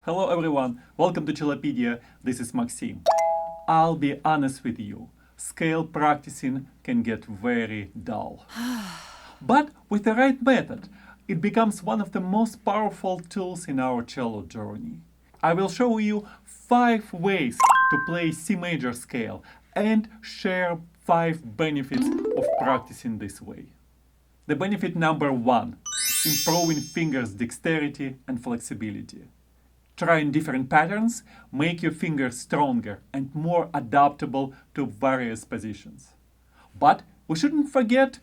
Hello everyone, welcome to Cellopedia. This is Maxim. I'll be honest with you, scale practicing can get very dull. But with the right method, it becomes one of the most powerful tools in our cello journey. I will show you 5 ways to play C major scale and share 5 benefits of practicing this way. The benefit number 1, improving fingers' dexterity and flexibility. Trying different patterns make your fingers stronger and more adaptable to various positions. But we shouldn't forget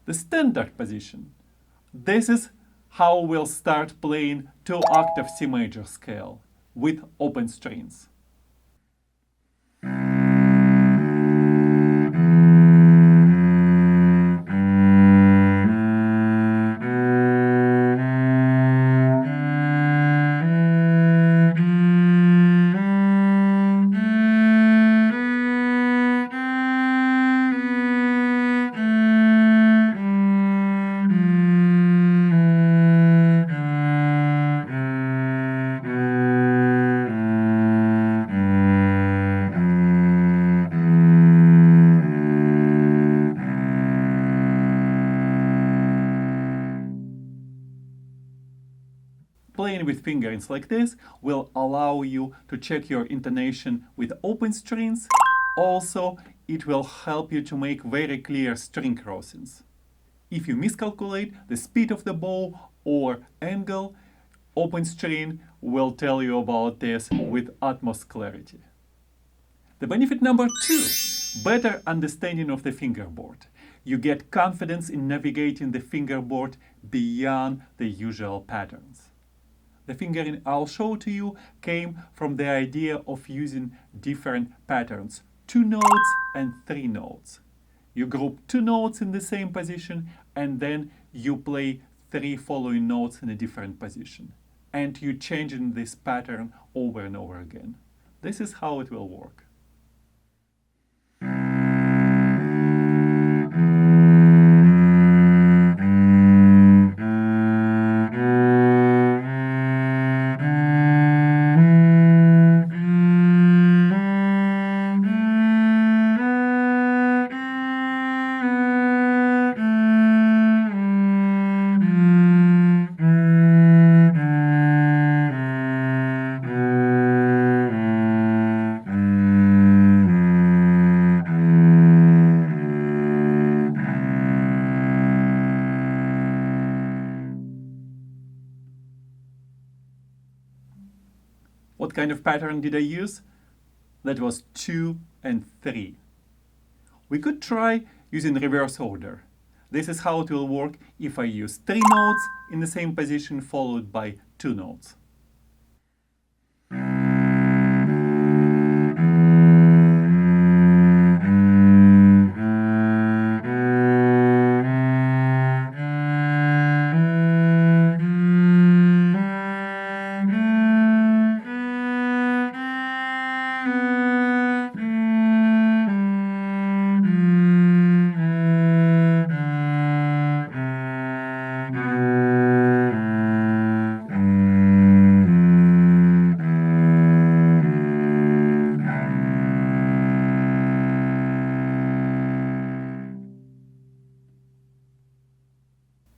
the standard position. This is how we'll start playing 2-octave C major scale with open strings. Playing with fingerings like this will allow you to check your intonation with open strings. Also, it will help you to make very clear string crossings. If you miscalculate the speed of the bow or angle, open string will tell you about this with utmost clarity. The benefit number 2, better understanding of the fingerboard. You get confidence in navigating the fingerboard beyond the usual patterns. The fingering I'll show to you came from the idea of using different patterns, 2 notes and 3 notes. You group 2 notes in the same position and then you play 3 following notes in a different position. And you changing this pattern over and over again. This is how it will work. What kind of pattern did I use? That was 2 and 3. We could try using reverse order. This is how it will work if I use 3 notes in the same position followed by 2 notes.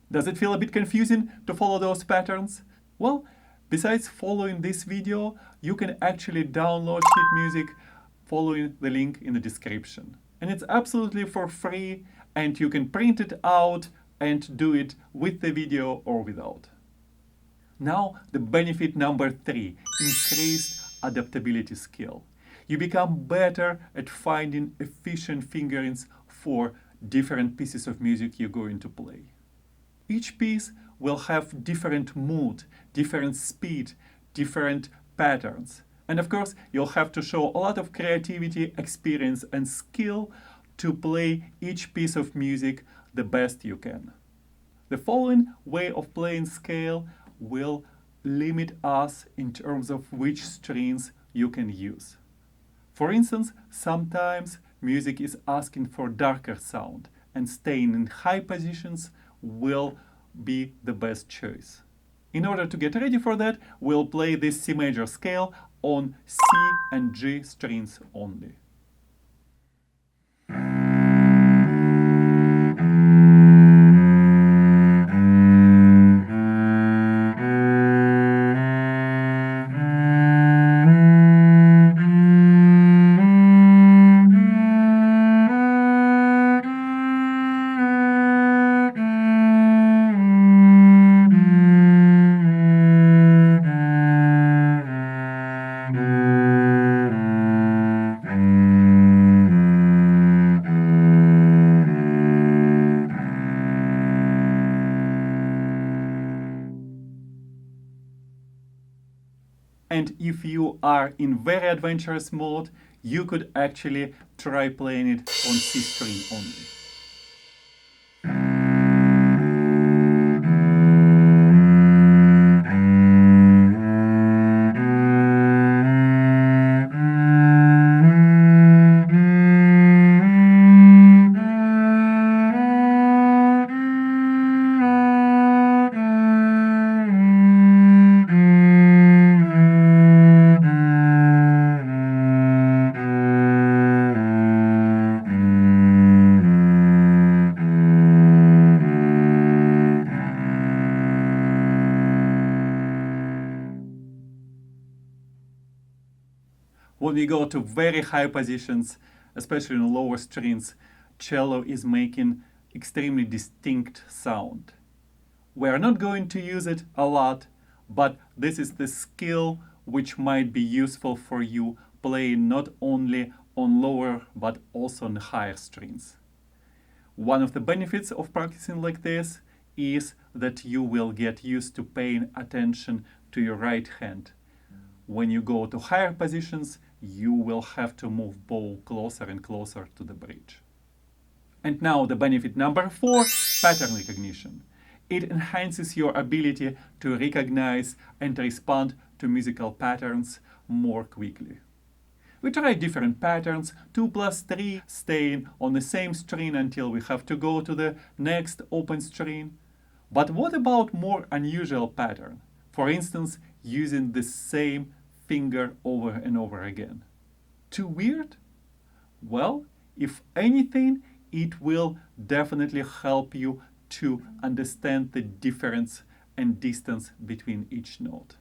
Does it feel a bit confusing to follow those patterns? Well, besides following this video, you can actually download sheet music following the link in the description. And it's absolutely for free, and you can print it out and do it with the video or without. Now, the benefit number 3, increased adaptability skill. You become better at finding efficient fingerings for different pieces of music you're going to play. Each piece will have different mood, different speed, different patterns. And of course, you'll have to show a lot of creativity, experience, and skill to play each piece of music the best you can. The following way of playing scale will limit us in terms of which strings you can use. For instance, sometimes music is asking for darker sound, and staying in high positions will be the best choice. In order to get ready for that, we'll play this C major scale on C and G strings only. And if you are in very adventurous mode, you could actually try playing it on C string only. When we go to very high positions, especially in lower strings, cello is making extremely distinct sound. We are not going to use it a lot, but this is the skill which might be useful for you playing not only on lower but also on higher strings. One of the benefits of practicing like this is that you will get used to paying attention to your right hand. When you go to higher positions, you will have to move bow closer and closer to the bridge. And now the benefit number 4, pattern recognition. It enhances your ability to recognize and respond to musical patterns more quickly. We try different patterns, 2 plus 3, staying on the same string until we have to go to the next open string. But what about more unusual pattern? For instance, using the same finger over and over again. Too weird? Well, if anything, it will definitely help you to understand the difference and distance between each note.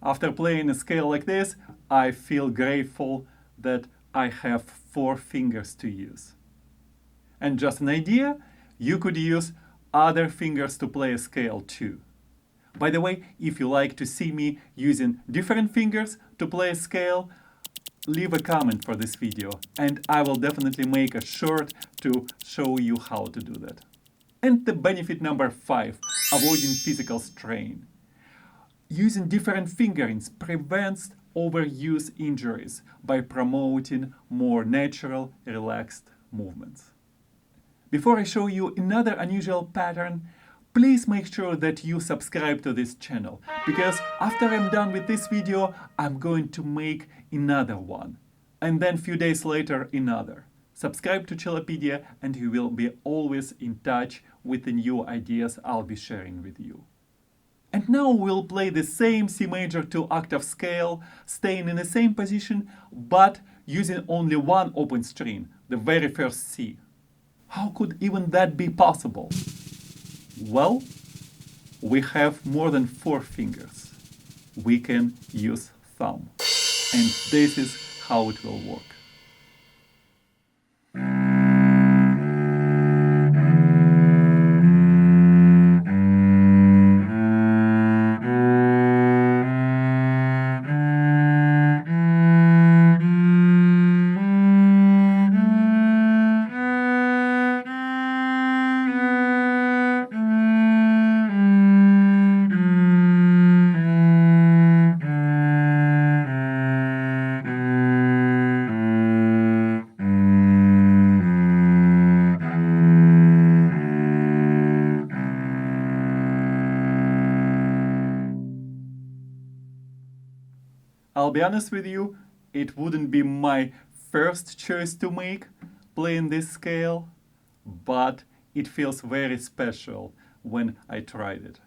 After playing a scale like this, I feel grateful that I have 4 fingers to use. And just an idea, you could use other fingers to play a scale too. By the way, if you like to see me using different fingers to play a scale, leave a comment for this video and I will definitely make a short to show you how to do that. And the benefit number 5, avoiding physical strain. Using different fingerings prevents overuse injuries by promoting more natural, relaxed movements. Before I show you another unusual pattern, please make sure that you subscribe to this channel, because after I'm done with this video, I'm going to make another one, and then a few days later another. Subscribe to Cellopedia and you will be always in touch with the new ideas I'll be sharing with you. And now we'll play the same C major 2-octave scale, staying in the same position, but using only one open string, the very first C. How could even that be possible? Well, we have more than 4 fingers. We can use thumb. And this is how it will work. I'll be honest with you, it wouldn't be my first choice to make playing this scale, but it feels very special when I tried it.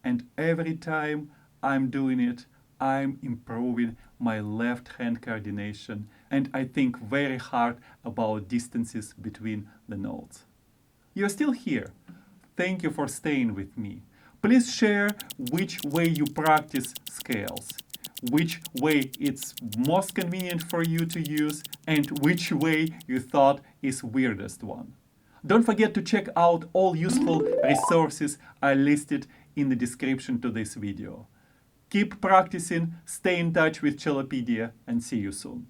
And every time I'm doing it, I'm improving my left hand coordination, and I think very hard about distances between the notes. You're still here. Thank you for staying with me. Please share which way you practice scales, which way it's most convenient for you to use, and which way you thought is weirdest one. Don't forget to check out all useful resources I listed in the description to this video. Keep practicing, stay in touch with Cellopedia, and see you soon.